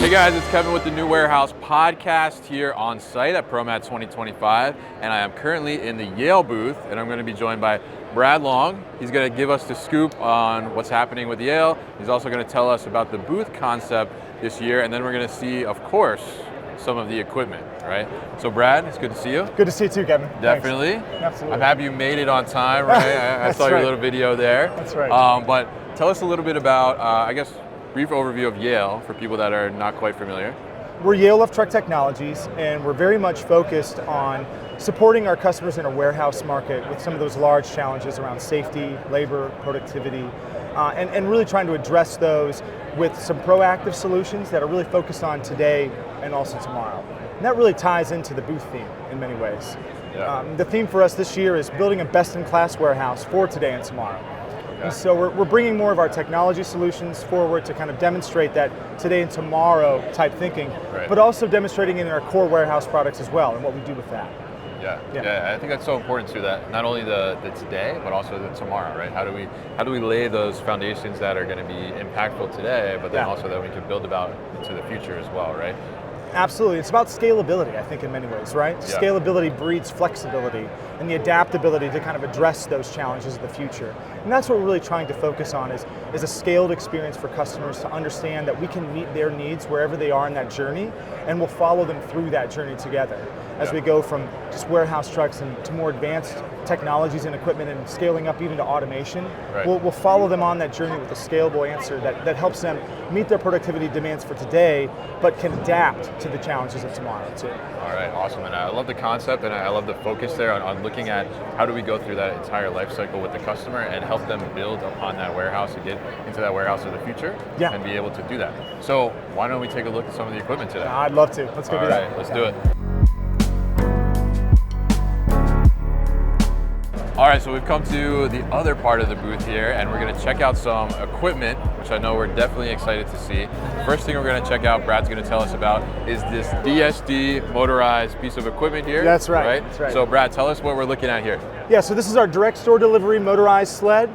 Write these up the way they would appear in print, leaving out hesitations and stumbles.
Hey guys, it's Kevin with the New Warehouse podcast here on site at ProMat 2025, and I am currently in the Yale booth, and I'm going to be joined by Brad Long. He's going to give us the scoop on what's happening with Yale. He's also going to tell us about the booth concept this year, and then we're going to see, of course, some of the equipment, right? So Brad, it's good to see you. Good to see you too, Kevin. Definitely. Thanks. Absolutely. I'm happy you made it on time, right? I saw your little video there. That's right. But tell us a little bit about, I guess, brief overview of Yale for people that are not quite familiar. We're Yale of Truck Technologies, and we're very much focused on supporting our customers in a warehouse market with some of those large challenges around safety, labor, productivity, and really trying to address those with some proactive solutions that are really focused on today and also tomorrow. And that really ties into the booth theme in many ways. Yeah. The theme for us this year is building a best-in-class warehouse for today and tomorrow. And so we're bringing more of our technology solutions forward to kind of demonstrate that today and tomorrow type thinking, right, but also demonstrating it in our core warehouse products as well and what we do with that. Yeah, I think that's so important too, that not only the today, but also the tomorrow, right? How do we lay those foundations that are going to be impactful today, but then also that we can build about into the future as well, right? Absolutely. It's about scalability, I think, in many ways, right? Yeah. Scalability breeds flexibility and the adaptability to kind of address those challenges of the future. And that's what we're really trying to focus on is a scaled experience for customers to understand that we can meet their needs wherever they are in that journey, and we'll follow them through that journey together as we go from just warehouse trucks and to more advanced technologies and equipment and scaling up even to automation. Right. We'll follow them on that journey with a scalable answer that helps them meet their productivity demands for today, but can adapt to the challenges of tomorrow too. All right, awesome. And I love the concept, and I love the focus there on looking at how do we go through that entire life cycle with the customer and help them build upon that warehouse and get into that warehouse of the future and be able to do that. So why don't we take a look at some of the equipment today? I'd love to. Let's go do that. All right, let's do it. All right, so we've come to the other part of the booth here, and we're gonna check out some equipment, which I know we're definitely excited to see. First thing we're gonna check out, Brad's gonna tell us about, is this DSD motorized piece of equipment here. That's right. That's right. So Brad, tell us what we're looking at here. Yeah, so this is our direct store delivery motorized sled.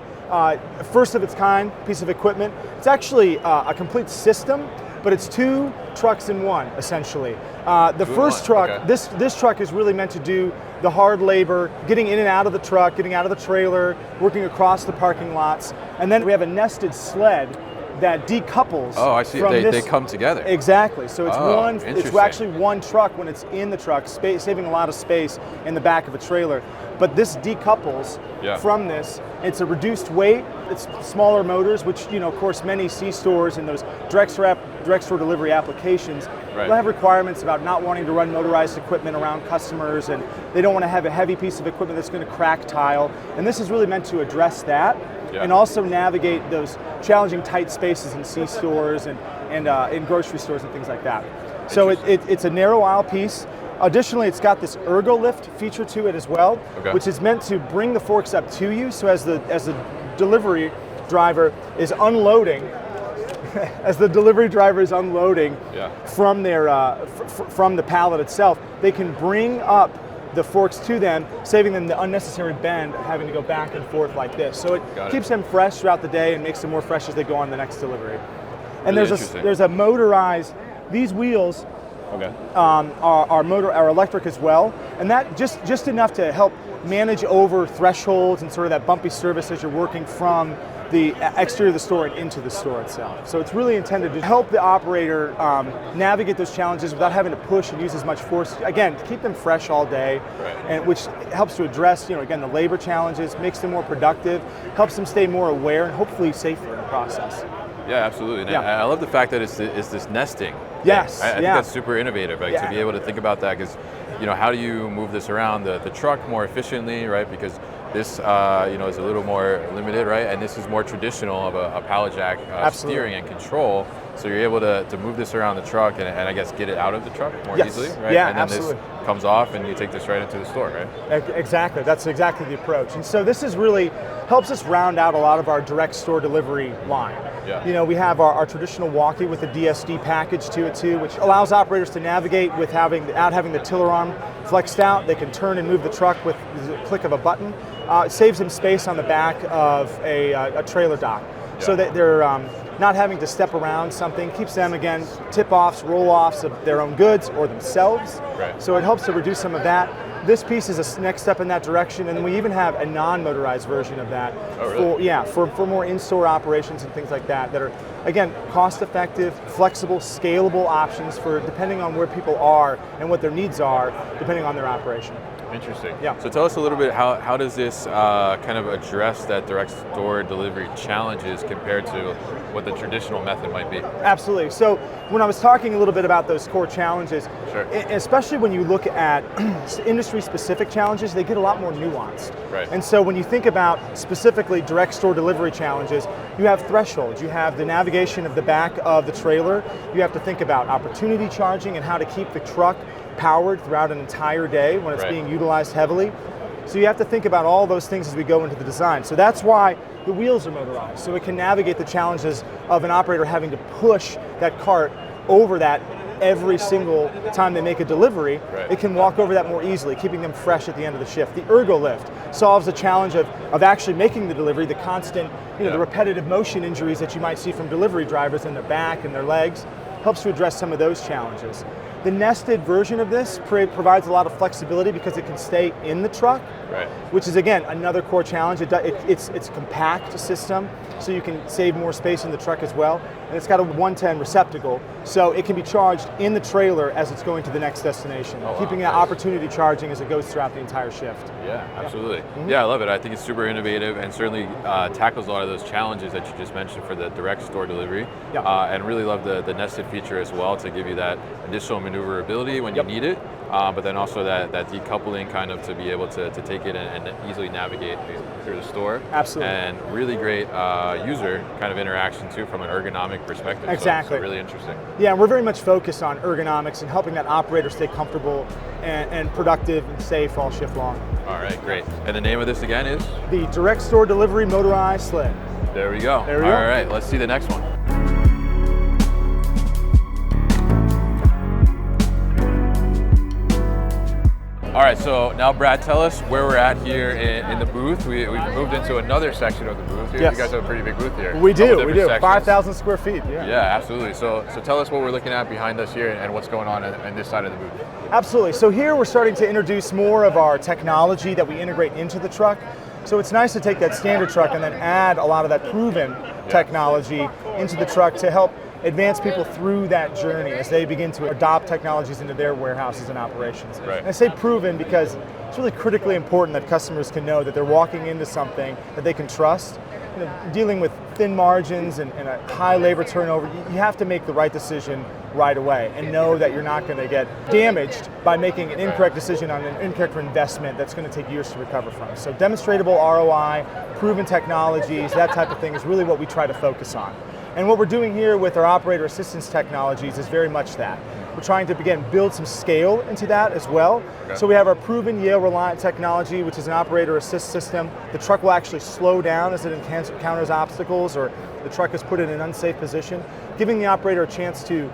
First of its kind piece of equipment. It's actually a complete system, but it's two trucks in one, essentially. The first truck, okay, this truck is really meant to do the hard labor, getting in and out of the truck, getting out of the trailer, working across the parking lots. And then we have a nested sled that decouples. Oh, I see. They come together. Exactly. So it's it's actually one truck when it's in the truck, saving a lot of space in the back of a trailer. But this decouples from this. It's a reduced weight. It's smaller motors, which, you know, of course, many C-stores and those direct store delivery applications will have requirements about not wanting to run motorized equipment around customers, and they don't want to have a heavy piece of equipment that's going to crack tile. And this is really meant to address that and also navigate those challenging tight spaces in C-stores and in grocery stores and things like that. So it's a narrow aisle piece. Additionally, it's got this ergo lift feature to it as well, which is meant to bring the forks up to you. So as the delivery driver is unloading, from their from the pallet itself, they can bring up the forks to them, saving them the unnecessary bend of having to go back and forth like this. So it keeps them fresh throughout the day and makes them more fresh as they go on the next delivery. And really there's a motorized, these wheels are electric as well, and that just enough to help manage over thresholds and sort of that bumpy service as you're working from the exterior of the store and into the store itself. So it's really intended to help the operator navigate those challenges without having to push and use as much force. Again, to keep them fresh all day, and which helps to address, you know, again, the labor challenges, makes them more productive, helps them stay more aware and hopefully safer in the process. Yeah, absolutely. And I love the fact that it's this nesting. Yes. I think that's super innovative, right? To be able to think about that, because, you know, how do you move this around the truck more efficiently, right? Because this, you know, is a little more limited, right? And this is more traditional of a pallet jack steering and control. So you're able to move this around the truck and I guess get it out of the truck more easily, right? Yeah, and then absolutely. This comes off and you take this right into the store, right? Exactly. That's exactly the approach. And so this is really helps us round out a lot of our direct store delivery line. Yeah. You know, we have our traditional walkie with a DSD package to it too, which allows operators to navigate without having the tiller arm flexed out. They can turn and move the truck with the click of a button. It saves them space on the back of a trailer dock. So that they're not having to step around something, keeps them, again, tip-offs, roll-offs of their own goods or themselves. Right. So it helps to reduce some of that. This piece is a next step in that direction, and we even have a non-motorized version of that. Oh, really? For more in-store operations and things like that are, again, cost-effective, flexible, scalable options for depending on where people are and what their needs are, depending on their operation. Interesting. Yeah. So tell us a little bit, how does this kind of address that direct store delivery challenges compared to what the traditional method might be? Absolutely. So when I was talking a little bit about those core challenges, sure. Especially when you look at industry-specific challenges, they get a lot more nuanced. Right. And so when you think about specifically direct store delivery challenges, you have thresholds, you have the navigation of the back of the trailer, you have to think about opportunity charging and how to keep the truck powered throughout an entire day when it's being utilized heavily. So you have to think about all those things as we go into the design. So that's why the wheels are motorized, so it can navigate the challenges of an operator having to push that cart over that every single time they make a delivery. It can walk over that more easily, keeping them fresh at the end of the shift. The ergo lift solves the challenge of actually making the delivery, the constant, the repetitive motion injuries that you might see from delivery drivers in their back and their legs, helps to address some of those challenges. The nested version of this provides a lot of flexibility because it can stay in the truck, which is, again, another core challenge. It's a compact system, so you can save more space in the truck as well. And it's got a 110 receptacle, so it can be charged in the trailer as it's going to the next destination, keeping that opportunity charging as it goes throughout the entire shift. Yeah, absolutely. Yeah, I love it. I think it's super innovative and certainly tackles a lot of those challenges that you just mentioned for the direct store delivery. And really love the nested feature as well to give you that additional maneuverability when you need it, but then also that decoupling kind of to be able to take it and easily navigate through the store. Absolutely. And really great user kind of interaction too from an ergonomic perspective. Exactly. So really interesting. Yeah, we're very much focused on ergonomics and helping that operator stay comfortable and productive and safe all shift long. All right, great. And the name of this again is? The Direct Store Delivery Motorized Sled. There we go. All right, let's see the next one. All right, so now Brad, tell us where we're at here in the booth. We've moved into another section of the booth here. Yes. You guys have a pretty big booth here. We do. 5,000 square feet. Yeah, absolutely. So tell us what we're looking at behind us here and what's going on in this side of the booth. Absolutely. So here we're starting to introduce more of our technology that we integrate into the truck. So it's nice to take that standard truck and then add a lot of that proven technology into the truck to help advance people through that journey as they begin to adopt technologies into their warehouses and operations. And I say proven because it's really critically important that customers can know that they're walking into something that they can trust. Dealing with thin margins and a high labor turnover, you have to make the right decision right away and know that you're not going to get damaged by making an incorrect decision on an incorrect investment that's going to take years to recover from. So demonstratable ROI, proven technologies, that type of thing is really what we try to focus on. And what we're doing here with our operator assistance technologies is very much that. We're trying to, again, build some scale into that as well. So we have our proven Yale Relay technology, which is an operator assist system. The truck will actually slow down as it encounters obstacles or the truck is put in an unsafe position, giving the operator a chance to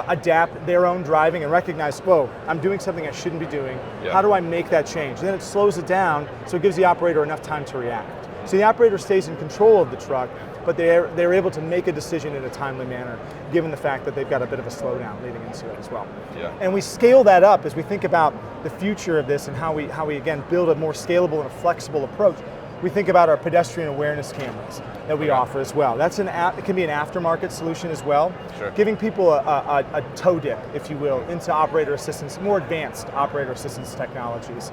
adapt their own driving and recognize, whoa, I'm doing something I shouldn't be doing. How do I make that change? And then it slows it down, so it gives the operator enough time to react. So the operator stays in control of the truck, but they're able to make a decision in a timely manner, given the fact that they've got a bit of a slowdown leading into it as well. And we scale that up as we think about the future of this and how we again build a more scalable and a flexible approach. We think about our pedestrian awareness cameras that we offer as well. It can be an aftermarket solution as well, giving people a toe dip, if you will, into operator assistance, more advanced operator assistance technologies.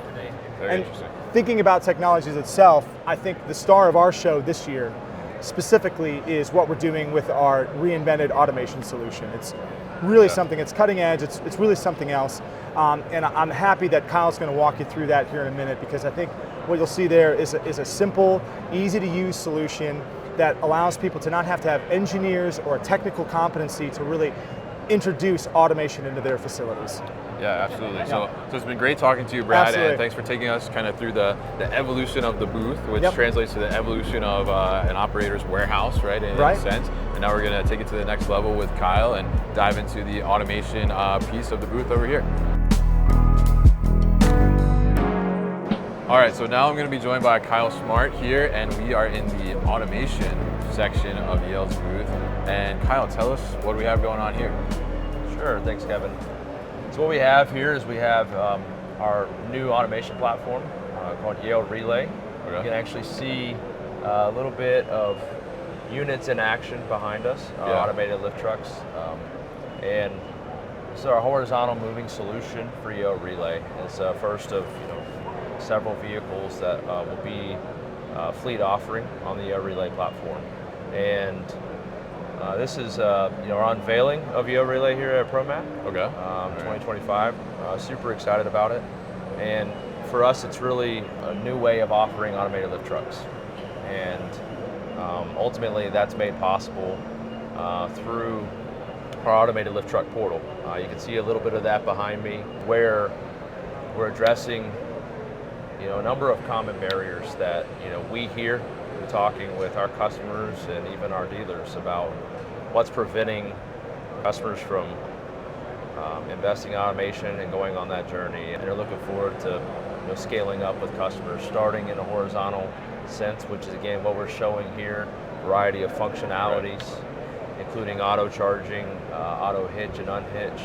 Very interesting. Thinking about technologies itself, I think the star of our show this year specifically is what we're doing with our reinvented automation solution. It's really something, it's cutting edge, it's really something else. And I'm happy that Kyle's going to walk you through that here in a minute, because I think what you'll see there is a simple, easy to use solution that allows people to not have to have engineers or technical competency to really introduce automation into their facilities. Yeah, absolutely. So it's been great talking to you, Brad, and thanks for taking us kind of through the evolution of the booth, which translates to the evolution of an operator's warehouse, right, in a sense. And now we're going to take it to the next level with Kyle and dive into the automation piece of the booth over here. All right, so now I'm going to be joined by Kyle Smart here, and we are in the automation section of Yale's booth. And Kyle, tell us what we have going on here. Sure, thanks, Kevin. So what we have here is we have our new automation platform called Yale Relay. Okay. You can actually see a little bit of units in action behind us, our automated lift trucks. And this is our horizontal moving solution for Yale Relay. It's the first of several vehicles that will be fleet offering on the Yale Relay platform. And this is our unveiling of Yale Relay here at ProMat. Okay. 2025. Super excited about it. And for us, it's really a new way of offering automated lift trucks. And ultimately, that's made possible through our automated lift truck portal. You can see a little bit of that behind me, where we're addressing a number of common barriers that we hear talking with our customers and even our dealers about what's preventing customers from investing in automation and going on that journey. And they're looking forward to scaling up with customers, starting in a horizontal sense, which is again what we're showing here, variety of functionalities, including auto charging, auto hitch and unhitch.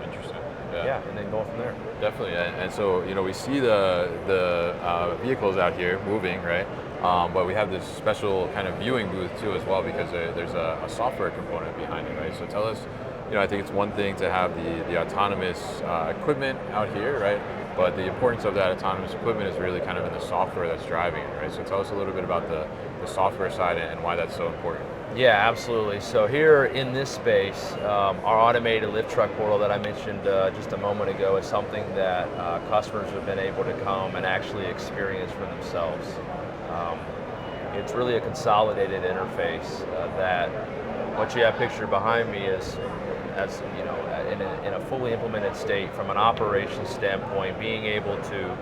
Interesting. Yeah, and then going from there. Definitely, and so we see the vehicles out here moving, right? But we have this special kind of viewing booth too as well, because there's a software component behind it, right? So tell us, I think it's one thing to have the autonomous equipment out here, right? But the importance of that autonomous equipment is really kind of in the software that's driving it, right? So tell us a little bit about the software side and why that's so important. Yeah, absolutely. So here in this space, our automated lift truck portal that I mentioned just a moment ago is something that customers have been able to come and actually experience for themselves. It's really a consolidated interface that what you have pictured behind me is, as in a fully implemented state from an operations standpoint, being able to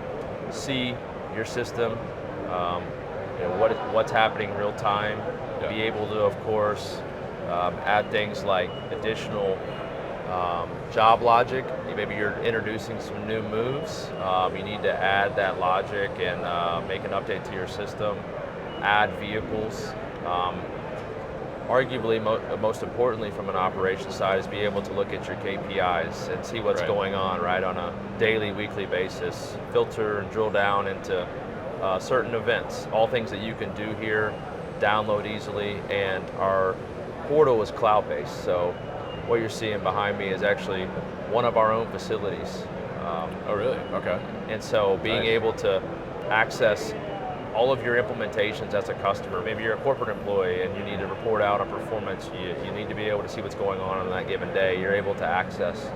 see your system, what's happening real time, be able to, of course, add things like additional job logic. Maybe you're introducing some new moves. You need to add that logic and make an update to your system, add vehicles. Arguably, most importantly from an operations side is be able to look at your KPIs and see what's going on right on a daily, weekly basis, filter and drill down into certain events, all things that you can do here, download easily, and our portal is cloud-based. So what you're seeing behind me is actually one of our own facilities. Oh, really? Okay. And so being able to access all of your implementations as a customer, maybe you're a corporate employee and you need to report out on performance, you need to be able to see what's going on that given day, you're able to access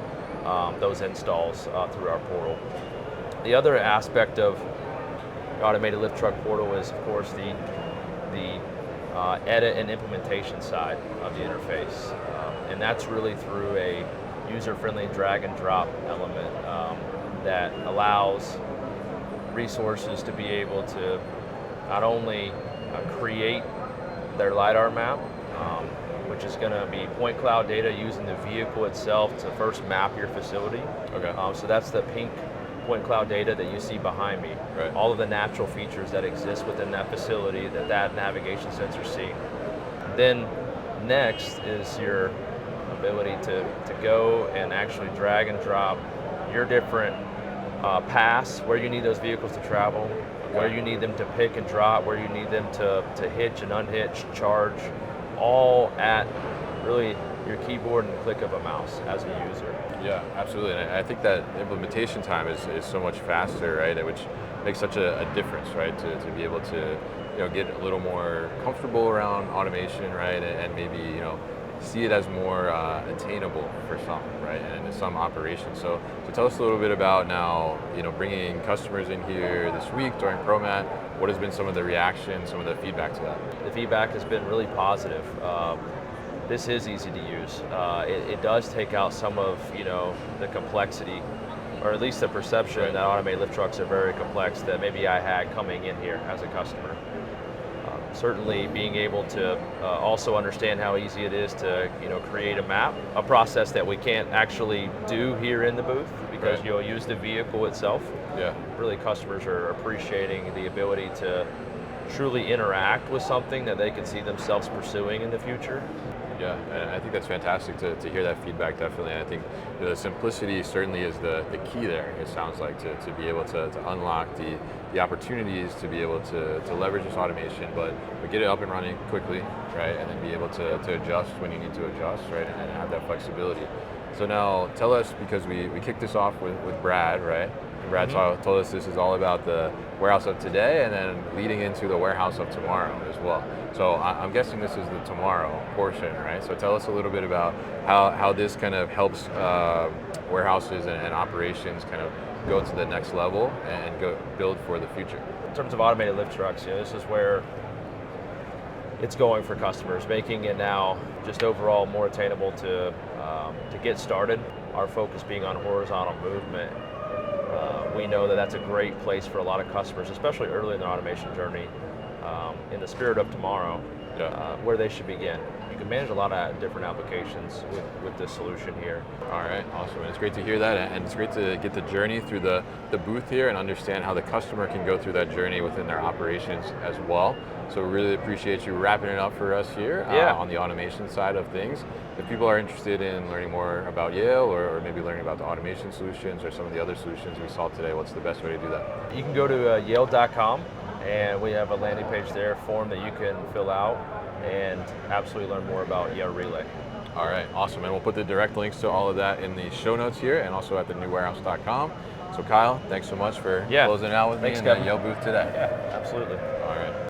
those installs through our portal. The other aspect of the automated lift truck portal is, of course, the edit and implementation side of the interface. And that's really through a user-friendly drag and drop element that allows resources to be able to not only create their LiDAR map, which is going to be point cloud data using the vehicle itself to first map your facility. Okay. So that's the pink point cloud data that you see behind me. Right. All of the natural features that exist within that facility that navigation sensor sees. Then next is your ability to go and actually drag and drop your different paths, where you need those vehicles to travel, where you need them to pick and drop, where you need them to hitch and unhitch, charge, all at really your keyboard and click of a mouse as a user. Yeah, absolutely. And I think that implementation time is so much faster, right? Which makes such a difference, right? To be able to get a little more comfortable around automation, right? And maybe see it as more attainable for some, right? And in some operations. So tell us a little bit about now, bringing customers in here this week during ProMat. What has been some of the reaction, some of the feedback to that? The feedback has been really positive. This is easy to use. It does take out some of the complexity, or at least the perception that automated lift trucks are very complex that maybe I had coming in here as a customer. Certainly being able to also understand how easy it is to create a map, a process that we can't actually do here in the booth because you'll use the vehicle itself. Yeah. Really, customers are appreciating the ability to truly interact with something that they can see themselves pursuing in the future. Yeah, and I think that's fantastic to hear that feedback, definitely. I think the simplicity certainly is the key there, it sounds like, to be able to unlock the opportunities to be able to leverage this automation, but get it up and running quickly, right? And then be able to adjust when you need to adjust, right? And have that flexibility. So now tell us, because we kicked this off with Brad, right? And Brad told us this is all about the warehouse of today and then leading into the warehouse of tomorrow as well. So I'm guessing this is the tomorrow portion, right? So tell us a little bit about how this kind of helps warehouses and operations kind of go to the next level and go build for the future. In terms of automated lift trucks, this is where it's going for customers, making it now just overall more attainable to get started. Our focus being on horizontal movement. We know that that's a great place for a lot of customers, especially early in their automation journey, in the spirit of tomorrow, where they should begin. You can manage a lot of different applications with this solution here. All right, awesome. And it's great to hear that, and it's great to get the journey through the booth here and understand how the customer can go through that journey within their operations as well. So we really appreciate you wrapping it up for us here on the automation side of things. If people are interested in learning more about Yale or maybe learning about the automation solutions or some of the other solutions we saw today, what's the best way to do that? You can go to yale.com, and we have a landing page there, form that you can fill out and absolutely learn more about Yale Relay. All right, awesome. And we'll put the direct links to all of that in the show notes here and also at thenewwarehouse.com. So Kyle, thanks so much for closing it out with me in the Yale booth today. Yeah, absolutely. All right.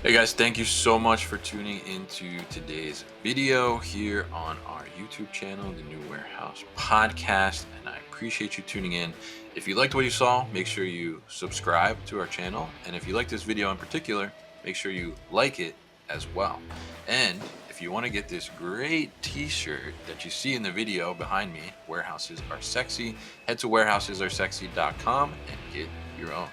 Hey guys, thank you so much for tuning into today's video here on our YouTube channel, The New Warehouse Podcast, and I appreciate you tuning in. If you liked what you saw, make sure you subscribe to our channel, and if you like this video in particular, make sure you like it as well. And if you want to get this great t-shirt that you see in the video behind me, Warehouses Are Sexy, head to warehousesaresexy.com and get your own.